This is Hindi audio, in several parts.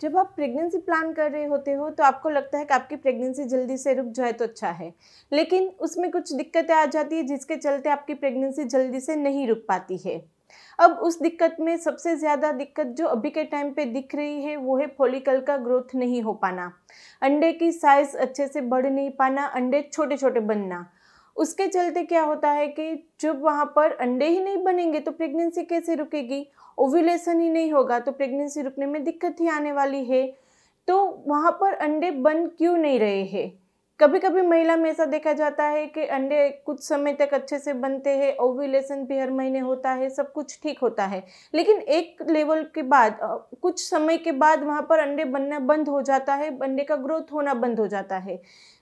जब आप प्रेगनेंसी प्लान कर रहे होते हो तो आपको लगता है कि आपकी प्रेगनेंसी जल्दी से रुक जाए तो अच्छा है, लेकिन उसमें कुछ दिक्कतें आ जाती है जिसके चलते आपकी प्रेगनेंसी जल्दी से नहीं रुक पाती है। अब उस दिक्कत में सबसे ज़्यादा दिक्कत जो अभी के टाइम पे दिख रही है वो है फॉलिकल का ग्रोथ नहीं हो पाना, अंडे की साइज़ अच्छे से बढ़ नहीं पाना, अंडे छोटे छोटे बनना। उसके चलते क्या होता है कि जब वहाँ पर अंडे ही नहीं बनेंगे तो प्रेगनेंसी कैसे रुकेगी, ओव्यूलेशन ही नहीं होगा तो प्रेगनेंसी रुकने में दिक्कत ही आने वाली है। तो वहाँ पर अंडे बन क्यों नहीं रहे हैं? कभी कभी महिला में ऐसा देखा जाता है कि अंडे कुछ समय तक अच्छे से बनते हैं, ओव्यूलेशन भी हर महीने होता है, सब कुछ ठीक होता है, लेकिन एक लेवल के बाद कुछ समय के बाद वहाँ पर अंडे बनना बंद हो जाता है, अंडे का ग्रोथ होना बंद हो जाता है।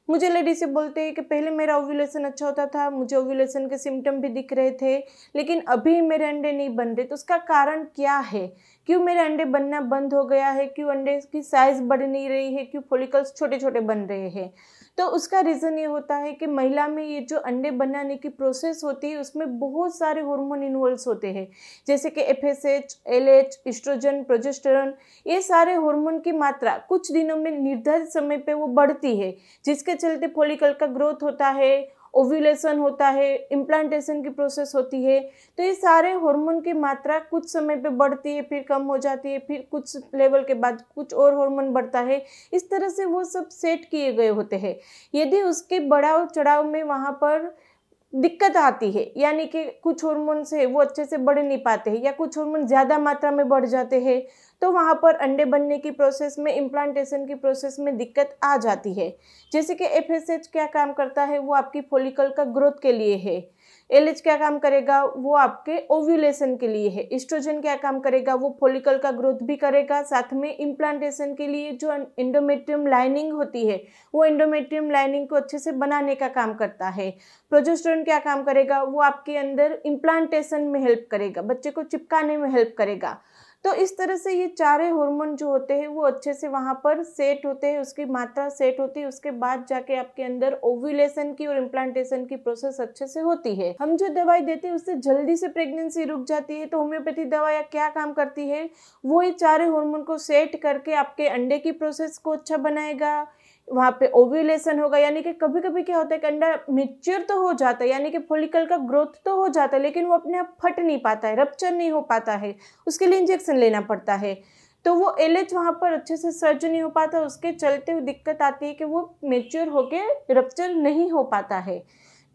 मुझे लेडीज से बोलते हैं कि पहले मेरा ओव्यूलेशन अच्छा होता था, मुझे ओव्यूलेशन के सिम्टम भी दिख रहे थे, लेकिन अभी मेरे अंडे नहीं बन रहे। तो उसका कारण क्या है? क्यों मेरे अंडे बनना बंद हो गया है? क्यों अंडे की साइज़ बढ़ नहीं रही है? क्यों फॉलिकल्स छोटे छोटे बन रहे हैं? तो उसका रीज़न ये होता है कि महिला में ये जो अंडे बनाने की प्रोसेस होती है उसमें बहुत सारे हार्मोन इन्वॉल्व होते हैं, जैसे कि FSH, LH, एस्ट्रोजन, प्रोजेस्टेरॉन। ये सारे हार्मोन की मात्रा कुछ दिनों में निर्धारित समय पे वो बढ़ती है, जिसके चलते फॉलिकल का ग्रोथ होता है, ओव्यूलेशन होता है, इम्प्लांटेशन की प्रोसेस होती है। तो ये सारे हार्मोन की मात्रा कुछ समय पे बढ़ती है, फिर कम हो जाती है, फिर कुछ लेवल के बाद कुछ और हार्मोन बढ़ता है। इस तरह से वो सब सेट किए गए होते हैं। यदि उसके बढ़ाव चढ़ाव में वहाँ पर दिक्कत आती है, यानी कि कुछ हार्मोन से वो अच्छे से बढ़ नहीं पाते हैं या कुछ हार्मोन ज़्यादा मात्रा में बढ़ जाते हैं, तो वहाँ पर अंडे बनने की प्रोसेस में, इम्प्लांटेशन की प्रोसेस में दिक्कत आ जाती है। जैसे कि FSH क्या काम करता है, वो आपकी फॉलिकल का ग्रोथ के लिए है। LH क्या काम करेगा, वो आपके ओव्यूलेशन के लिए है। एस्ट्रोजन क्या काम करेगा, वो फॉलिकल का ग्रोथ भी करेगा, साथ में इम्प्लांटेशन के लिए जो एंडोमेट्रियम लाइनिंग होती है वो एंडोमेट्रियम लाइनिंग को अच्छे से बनाने का काम करता है। प्रोजेस्टेरॉन क्या काम करेगा, वो आपके अंदर इम्प्लांटेशन में हेल्प करेगा, बच्चे को चिपकाने में हेल्प करेगा। तो इस तरह से ये चारे हार्मोन जो होते हैं वो अच्छे से वहाँ पर सेट होते हैं, उसकी मात्रा सेट होती है, उसके बाद जाके आपके अंदर ओव्यूलेशन की और इम्प्लांटेशन की प्रोसेस अच्छे से होती है। हम जो दवाई देते हैं उससे जल्दी से प्रेगनेंसी रुक जाती है। तो होम्योपैथी दवाइयाँ क्या काम करती है, वो ये चारे हार्मोन को सेट करके आपके अंडे की प्रोसेस को अच्छा बनाएगा, वहाँ पे ओव्यूलेशन होगा। यानी कि कभी कभी क्या होता है कि अंडा मेच्योर तो हो जाता है, यानी कि फॉलिकल का ग्रोथ तो हो जाता है, लेकिन वो अपने आप फट नहीं पाता है, रप्चर नहीं हो पाता है, उसके लिए इंजेक्शन लेना पड़ता है। तो वो LH वहाँ पर अच्छे से सर्ज नहीं हो पाता, उसके चलते हुए दिक्कत आती है कि वो मेच्योर होके रप्चर नहीं हो पाता है।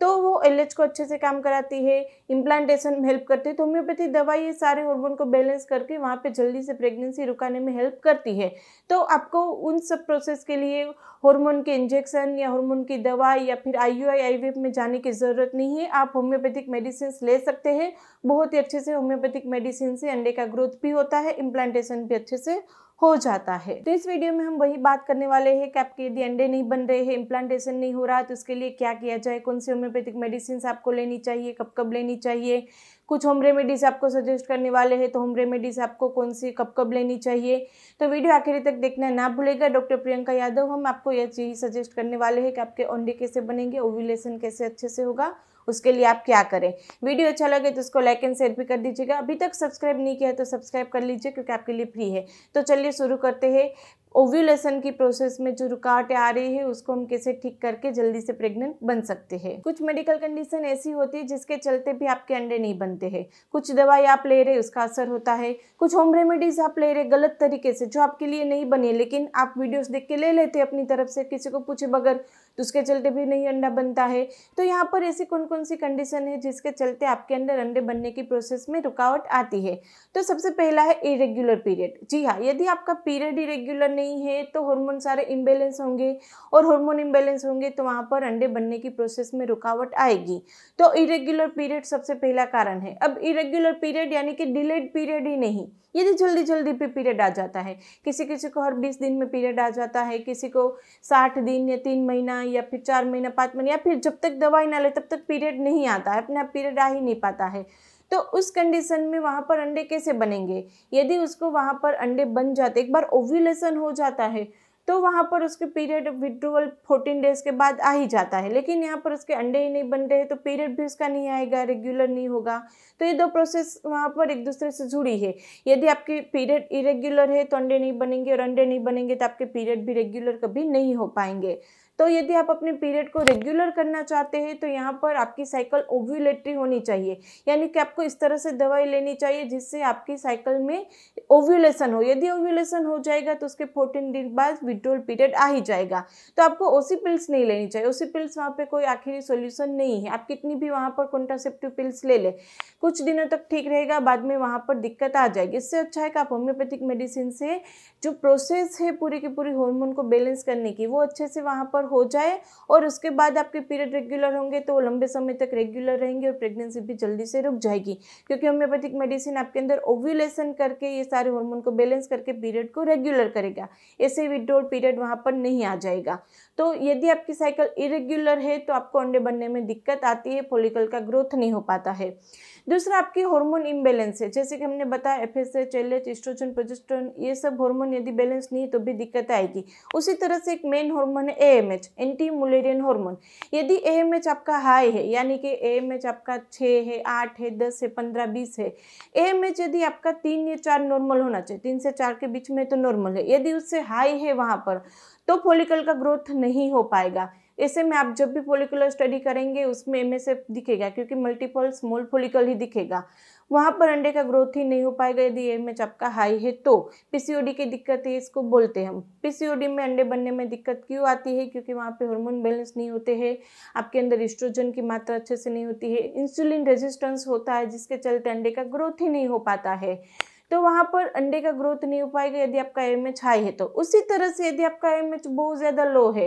तो वो LH को अच्छे से काम कराती है, इम्प्लांटेशन में हेल्प करती है। तो होम्योपैथी दवाई ये सारे हार्मोन को बैलेंस करके वहाँ पे जल्दी से प्रेगनेंसी रुकाने में हेल्प करती है। तो आपको उन सब प्रोसेस के लिए हार्मोन के इंजेक्शन या हार्मोन की दवाई या फिर IUI IVF में जाने की ज़रूरत नहीं है। आप होम्योपैथिक मेडिसिन ले सकते हैं। बहुत ही अच्छे से होम्योपैथिक मेडिसिन से अंडे का ग्रोथ भी होता है, इम्प्लांटेशन भी अच्छे से हो जाता है। तो इस वीडियो में हम वही बात करने वाले हैं कि आपके यदि अंडे नहीं बन रहे हैं, इम्प्लांटेशन नहीं हो रहा, तो उसके लिए क्या किया जाए, कौन सी होम्योपैथिक मेडिसिन आपको लेनी चाहिए, कब कब लेनी चाहिए। कुछ होम रेमेडीज आपको सजेस्ट करने वाले हैं, तो होम रेमेडीज आपको कौन सी कब कब लेनी चाहिए। तो वीडियो आखिरी तक देखना ना भूलेगा। डॉक्टर प्रियंका यादव, हम आपको यह चीज़ सजेस्ट करने वाले हैं कि आपके अंडे कैसे बनेंगे, ओव्यूलेशन कैसे अच्छे से होगा, उसके लिए आप क्या करें। वीडियो अच्छा लगे तो उसको लाइक एंड शेयर भी कर दीजिएगा। अभी तक सब्सक्राइब नहीं किया है तो सब्सक्राइब कर लीजिए, क्योंकि आपके लिए फ्री है। तो चलिए शुरू करते हैं। ओव्यूलेशन की प्रोसेस में जो रुकावटें आ रही है उसको हम कैसे ठीक करके जल्दी से प्रेग्नेंट बन सकते हैं। कुछ मेडिकल कंडीशन ऐसी होती है जिसके चलते भी आपके अंडे नहीं बनते हैं। कुछ दवाई आप ले रहे उसका असर होता है, कुछ होम रेमेडीज आप ले रहे गलत तरीके से जो आपके लिए नहीं बनी, लेकिन आप वीडियोस देख के ले लेते अपनी तरफ से, किसी को पूछे बगैर, तो उसके चलते भी नहीं अंडा बनता है। तो यहाँ पर ऐसी कौन कौन सी कंडीशन है जिसके चलते आपके अंदर अंडे बनने की प्रोसेस में रुकावट आती है। तो सबसे पहला है इरेग्युलर पीरियड। जी हाँ, यदि आपका पीरियड इरेग्युलर नहीं है तो हार्मोन सारे इम्बैलेंस होंगे, और हार्मोन इम्बैलेंस होंगे तो वहाँ पर अंडे बनने की प्रोसेस में रुकावट आएगी। तो इरेग्युलर पीरियड सबसे पहला कारण है। अब इरेग्युलर पीरियड यानी कि डिलेड पीरियड ही नहीं, यदि जल्दी जल्दी पे पीरियड आ जाता है, किसी किसी को हर 20 दिन में पीरियड आ जाता है, किसी को 60 दिन या 3 महीना या फिर 4 महीना 5 महीना, या फिर जब तक दवाई ना ले तब तक पीरियड नहीं आता है, अपने आप पीरियड आ ही नहीं पाता है। तो उस कंडीशन में वहाँ पर अंडे कैसे बनेंगे। यदि उसको वहाँ पर अंडे बन जाते, एक बार ओव्यूलेशन हो जाता है तो वहाँ पर उसके पीरियड विड्रोवल 14 डेज के बाद आ ही जाता है, लेकिन यहाँ पर उसके अंडे ही नहीं बन रहे तो पीरियड भी उसका नहीं आएगा, रेगुलर नहीं होगा। तो ये दो प्रोसेस वहाँ पर एक दूसरे से जुड़ी है। यदि आपके पीरियड इरेग्युलर है तो अंडे नहीं बनेंगे, और अंडे नहीं बनेंगे तो आपके पीरियड भी रेगुलर कभी नहीं हो पाएंगे। तो यदि आप अपने पीरियड को रेगुलर करना चाहते हैं तो यहाँ पर आपकी साइकिल ओव्यूलेटरी होनी चाहिए, यानी कि आपको इस तरह से दवाई लेनी चाहिए जिससे आपकी साइकिल में ओव्यूलेशन हो। यदि ओव्यूलेशन हो जाएगा तो उसके 14 दिन बाद विड्रोल पीरियड आ ही जाएगा। तो आपको ओसी पिल्स नहीं लेनी चाहिए। ओसी पिल्स वहाँ पे कोई आखिरी सॉल्यूशन नहीं है। आप कितनी भी वहाँ पर कॉन्ट्रासेप्टिव पिल्स ले ले, कुछ दिनों तक ठीक रहेगा, बाद में वहाँ पर दिक्कत आ जाएगी। इससे अच्छा है कि आप होम्योपैथिक मेडिसिन से जो प्रोसेस है पूरी की पूरी हार्मोन को बैलेंस करने की, वो अच्छे से वहाँ पर हो जाए, और उसके बाद आपके पीरियड रेगुलर होंगे तो वो लंबे समय तक रेगुलर रहेंगे और प्रेगनेंसी भी जल्दी से रुक जाएगी, क्योंकि होम्योपैथिक मेडिसिन आपके अंदर ओव्यूलेशन करके ये सारे हार्मोन को बैलेंस करके पीरियड को रेगुलर करेगा। ऐसे विड्रॉल पीरियड वहाँ पर नहीं आ जाएगा। तो यदि आपकी साइकिल इरेग्युलर है तो आपको अंडे बनने में दिक्कत आती है, फॉलिकल का ग्रोथ नहीं हो पाता है। दूसरा आपकी हार्मोन इम्बैलेंस है, जैसे कि हमने बताया एफएसएच, एलएच, एस्ट्रोजन, प्रोजेस्टेरोन, ये सब हार्मोन यदि बैलेंस नहीं है तो भी दिक्कत आएगी। उसी तरह से एक मेन हार्मोन है एएमएच, एंटी मुलेरियन हार्मोन। यदि एएमएच आपका हाई है, यानी कि एएमएच आपका 6 है, 8 है, 10 है, 15, 20 है, एएमएच यदि आपका 3 या 4 नॉर्मल होना चाहिए, 3 से 4 के बीच में तो नॉर्मल है, यदि उससे हाई है वहाँ पर तो फॉलिकल का ग्रोथ नहीं हो पाएगा। ऐसे में आप जब भी फॉलिकुलर स्टडी करेंगे उसमें एमएसएफ दिखेगा, क्योंकि मल्टीपल स्मॉल फॉलिकल ही दिखेगा, वहाँ पर अंडे का ग्रोथ ही नहीं हो पाएगा यदि एमएच आपका हाई है। तो पीसीओडी की दिक्कत है, इसको बोलते हैं हम। पीसीओडी में अंडे बनने में दिक्कत क्यों आती है? क्योंकि वहाँ पे हार्मोन बैलेंस नहीं होते हैं, आपके अंदर एस्ट्रोजन की मात्रा अच्छे से नहीं होती है, इंसुलिन रेजिस्टेंस होता है जिसके चलते अंडे का ग्रोथ ही नहीं हो पाता है। तो वहाँ पर अंडे का ग्रोथ नहीं हो पाएगा यदि आपका एएमएच हाई है। तो उसी तरह से यदि आपका एएमएच बहुत ज़्यादा लो है,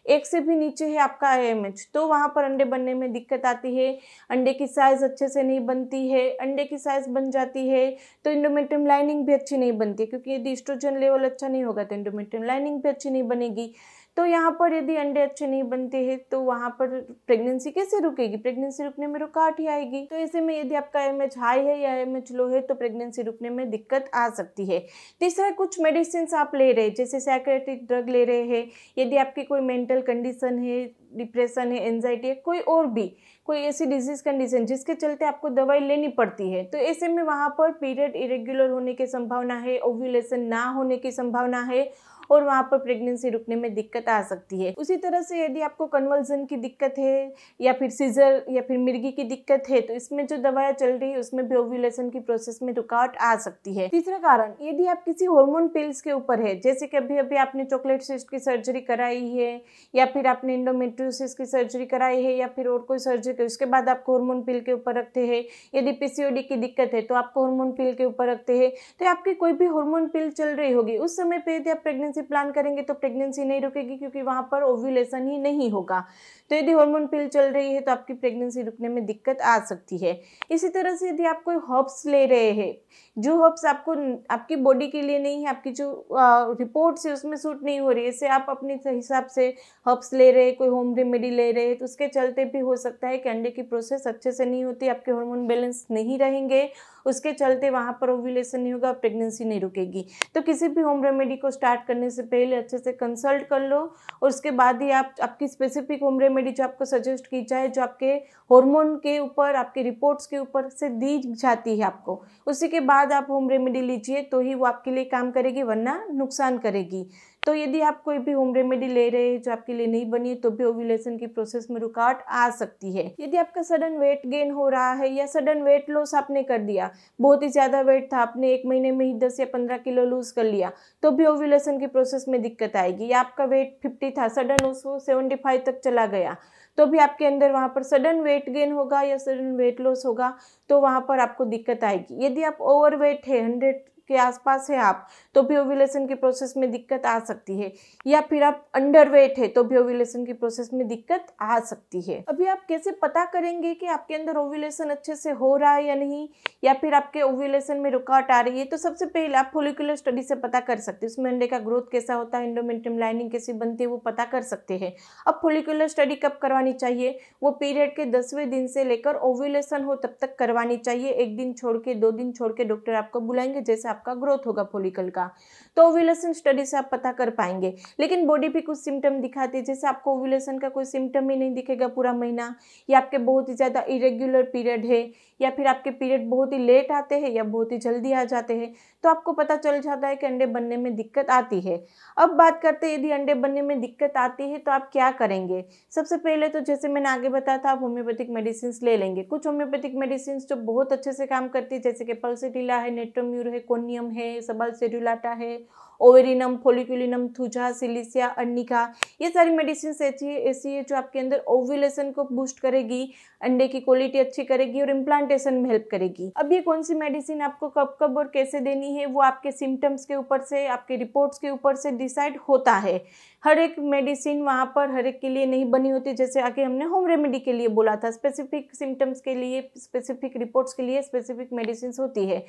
1 से भी नीचे है आपका एएमएच, तो वहाँ पर अंडे बनने में दिक्कत आती है, अंडे की साइज़ अच्छे से नहीं बनती है। अंडे की साइज़ बन जाती है तो एंडोमेट्रियम लाइनिंग भी अच्छी नहीं बनती, क्योंकि यदि एस्ट्रोजन लेवल अच्छा नहीं होगा तो एंडोमेट्रियम लाइनिंग भी अच्छी नहीं बनेगी। तो यहाँ पर यदि अंडे अच्छे नहीं बनते हैं तो वहाँ पर प्रेगनेंसी कैसे रुकेगी? प्रेगनेंसी रुकने में रुकावट ही आएगी। तो ऐसे में यदि आपका एएमएच हाई है या एएमएच लो है तो प्रेगनेंसी रुकने में दिक्कत आ सकती है। तीसरा, कुछ मेडिसिन आप ले रहे हैं, जैसे साइकियाट्रिक ड्रग ले रहे हैं, यदि आपकी कोई मेंटल कंडीशन है, डिप्रेशन है, एंजाइटी है, कोई और भी कोई ऐसी डिजीज कंडीशन जिसके चलते आपको दवाई लेनी पड़ती है, तो ऐसे में वहाँ पर पीरियड इरेग्युलर होने की संभावना है, ओव्यूलेशन ना होने की संभावना है, और वहाँ पर प्रेगनेंसी रुकने में दिक्कत आ सकती है। उसी तरह से यदि आपको कन्वर्जन की दिक्कत है या फिर सीजर या फिर मिर्गी की दिक्कत है तो इसमें जो दवाएं चल रही है उसमें भी ओव्यूलेशन की प्रोसेस में रुकावट आ सकती है। तीसरा कारण, यदि आप किसी हार्मोन पिल्स के ऊपर है, जैसे कि अभी अभी आपने चॉकलेट सिस्ट की सर्जरी कराई है, या फिर आपने एंडोमेट्रियोसिस की सर्जरी कराई है, या फिर और कोई सर्जरी की, उसके बाद आपको हार्मोन पिल के ऊपर रखते हैं। यदि पीसीओडी की दिक्कत है तो आपको हार्मोन पिल के ऊपर रखते हैं। तो आपकी कोई भी हार्मोन पिल चल रही होगी, उस समय पे यदि आप प्रेगनेंसी प्लान करेंगे तो प्रेगनेंसी नहीं रुकेगी, क्योंकि वहाँ पर ओव्यूलेशन ही नहीं होगा। तो यदि हार्मोन पिल चल रही है तो आपकी प्रेगनेंसी रुकने में दिक्कत आ सकती है। इसी तरह से यदि आप कोई हर्ब्स ले रहे हैं, जो हर्ब्स आपको आपकी बॉडी के लिए नहीं है, आपकी जो रिपोर्ट्स है उसमें सूट नहीं हो रही है, ऐसे आप अपने हिसाब से हर्ब्स ले रहे हैं, कोई होम रेमेडी ले रहे हैं, तो उसके चलते भी हो सकता है कि अंडे की प्रोसेस अच्छे से नहीं होती, आपके हार्मोन बैलेंस नहीं रहेंगे, उसके चलते वहाँ पर ओव्यूलेशन नहीं होगा, प्रेगनेंसी नहीं रुकेगी। तो किसी भी होम रेमेडी को स्टार्ट करने से पहले अच्छे से कंसल्ट कर लो, और उसके बाद ही आप आपकी स्पेसिफिक होम रेमेडी जो आपको सजेस्ट की जाए, जो आपके हार्मोन के ऊपर, आपके रिपोर्ट्स के ऊपर से दी जाती है आपको, उसी के बाद आप होम रेमेडी लीजिए, तो ही वो आपके लिए काम करेगी, वरना नुकसान करेगी। तो यदि आप कोई भी होम रेमेडी ले रहे हैं जो आपके लिए नहीं बनी तो भी ओव्यूलेशन की प्रोसेस में रुकावट आ सकती है। यदि आपका सडन वेट गेन हो रहा है या सडन वेट लॉस आपने कर दिया, बहुत ही ज़्यादा वेट था, आपने 1 महीने में ही 10 या 15 किलो लूज कर लिया, तो भी ओव्यूलेशन की प्रोसेस में दिक्कत आएगी। या आपका वेट 50 था, सडन उसको 75 तक चला गया, तो भी आपके अंदर वहाँ पर सडन वेट गेन होगा या सडन वेट लॉस होगा, तो वहाँ पर आपको दिक्कत आएगी। यदि आप ओवरवेट है, 100 के आसपास है आप, तो भी ओव्यूलेशन की प्रोसेस में दिक्कत आ सकती है। या फिर आप अंडरवेट है तो भी ओव्यूलेशन की प्रोसेस में दिक्कत आ सकती है। अभी आप कैसे पता करेंगे कि आपके अंदर ओव्यूलेशन अच्छे से हो रहा है या नहीं, या फिर आपके ओव्यूलेशन में रुकावट आ रही है? तो सबसे पहले आप फॉलिकुलर स्टडी से पता कर सकते हैं, उसमें अंडे का ग्रोथ कैसा होता है, एंडोमेट्रियम लाइनिंग कैसी बनती है, वो पता कर सकते हैं। अब फॉलिकुलर स्टडी कब करवानी चाहिए? वो पीरियड के 10वें दिन से लेकर ओव्यूलेशन हो तब तक करवानी चाहिए। 1 दिन छोड़ के, 2 दिन छोड़ के डॉक्टर आपको बुलाएंगे, जैसे आपका ग्रोथ होगा फॉलिकल का। तो ओव्यूलेशन स्टडी से आप पता कर पाएंगे। लेकिन बॉडी पे कुछ सिम्टम दिखाते हैं, जैसे आपको ओव्यूलेशन का कोई सिम्टम ही नहीं दिखेगा पूरा महीना, या आपके बहुत ही ज़्यादा इरेग्युलर पीरियड है, या फिर आपके पीरियड बहुत ही लेट आते हैं या बहुत ही जल्दी आ जाते हैं, तो आपको पता चल जाता है कि अंडे बनने में दिक्कत आती है। अब बात करते हैं यदि अंडे बनने में दिक्कत आती है तो आप क्या करेंगे। सबसे पहले तो जैसे मैंने आगे बताया था, आप होम्योपैथिक मेडिसिन ले लेंगे। कुछ होम्योपैथिक मेडिसिन जो बहुत अच्छे से काम करती है, जैसे कि पल्सेटिला है, नेट्रोम्यूर है, कोनियम है, सबल सेरुलाटा है, ओवेरिनम, फोलिकुलिनम, थूजा, सिलिसिया, अर्निका, ये सारी मेडिसिन ऐसी है जो आपके अंदर ओव्यूलेशन को बूस्ट करेगी, अंडे की क्वालिटी अच्छी करेगी और इम्प्लांटेशन में हेल्प करेगी। अब ये कौन सी मेडिसिन आपको कब कब और कैसे देनी है, वो आपके सिम्टम्स के ऊपर से, आपके रिपोर्ट्स के ऊपर से डिसाइड होता है। हर एक मेडिसिन वहाँ पर हर एक के लिए नहीं बनी होती। जैसे आगे हमने होम रेमेडी के लिए बोला था, स्पेसिफिक सिम्टम्स के लिए, स्पेसिफिक रिपोर्ट्स के लिए स्पेसिफिक मेडिसिन होती है,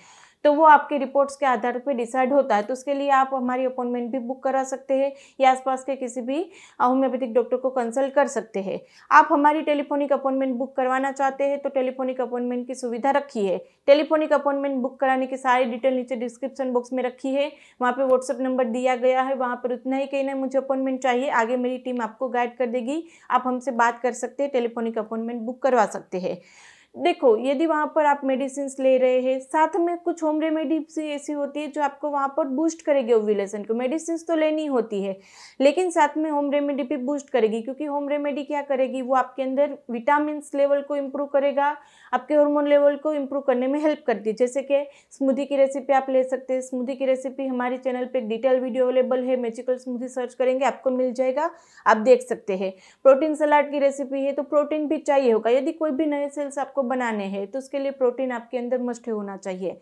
तो वो आपके रिपोर्ट्स के आधार पर डिसाइड होता है। तो उसके लिए आप हमारी अपॉइंटमेंट भी बुक करा सकते हैं या आसपास के किसी भी होम्योपैथिक डॉक्टर को कंसल्ट कर सकते हैं। आप हमारी टेलीफोनिक अपॉइंटमेंट बुक करवाना चाहते हैं तो टेलीफोनिक अपॉइंटमेंट की सुविधा रखी है। टेलीफोनिक अपॉइंटमेंट बुक कराने की सारी डिटेल नीचे डिस्क्रिप्शन बॉक्स में रखी है, वहाँ पे व्हाट्सएप नंबर दिया गया है। वहाँ पर उतना ही कहना है मुझे अपॉइंटमेंट चाहिए, आगे मेरी टीम आपको गाइड कर देगी। आप हमसे बात कर सकते हैं, टेलीफोनिक अपॉइंटमेंट बुक करवा सकते हैं। देखो, यदि वहाँ पर आप मेडिसिन ले रहे हैं, साथ में कुछ होम रेमेडीज ऐसी होती है जो आपको वहाँ पर बूस्ट करेगी ओव्यूलेशन को। मेडिसिन तो लेनी होती है, लेकिन साथ में होम रेमेडी भी बूस्ट करेगी, क्योंकि होम रेमेडी क्या करेगी, वो आपके अंदर विटामिन लेवल को इम्प्रूव करेगा, आपके हार्मोन लेवल को इम्प्रूव करने में हेल्प करती है। जैसे कि स्मूदी की रेसिपी आप ले सकते हैं। स्मूदी की रेसिपी हमारे चैनल पे एक डिटेल वीडियो अवेलेबल है, मैजिकल स्मूदी सर्च करेंगे आपको मिल जाएगा, आप देख सकते हैं। प्रोटीन सलाद की रेसिपी है, तो प्रोटीन भी चाहिए होगा। यदि कोई भी नए सेल्स आपको बनाने हैं तो उसके लिए प्रोटीन आपके अंदर मस्ट होना चाहिए,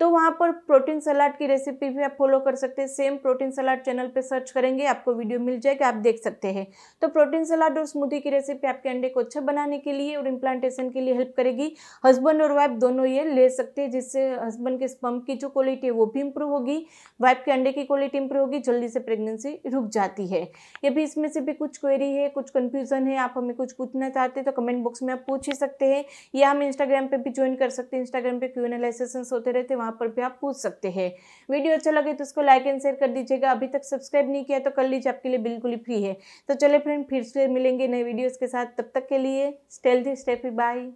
तो वहाँ पर प्रोटीन सलाद की रेसिपी भी आप फॉलो कर सकते हैं। सेम प्रोटीन सलाद चैनल पे सर्च करेंगे, आपको वीडियो मिल जाएगा, आप देख सकते हैं। तो प्रोटीन सलाद और स्मूदी की रेसिपी आपके अंडे को अच्छा बनाने के लिए और इम्प्लांटेशन के लिए हेल्प करेगी। हस्बैंड और वाइफ दोनों ये ले सकते हैं, जिससे हस्बैंड के स्पर्म की जो क्वालिटी है वो भी इंप्रूव होगी, वाइफ के अंडे की क्वालिटी इंप्रूव होगी, जल्दी से प्रेगनेंसी रुक जाती है। ये भी इसमें से भी कुछ क्वेरी है, कुछ कंफ्यूजन है, आप हमें कुछ पूछना चाहते हैं तो कमेंट बॉक्स में आप पूछ ही सकते हैं, या हम इंस्टाग्राम पे भी ज्वाइन कर सकते हैं। इंस्टाग्राम पे Q&A सेशंस होते रहते हैं, वहाँ पर भी आप पूछ सकते हैं। वीडियो अच्छा लगे तो उसको लाइक एंड शेयर कर दीजिएगा। अभी तक सब्सक्राइब नहीं किया तो कर लीजिए, आपके लिए बिल्कुल ही फ्री है। तो चले फ्रेंड, फिर से मिलेंगे नए वीडियोस के साथ, तब तक के लिए stay healthy, stay free, bye.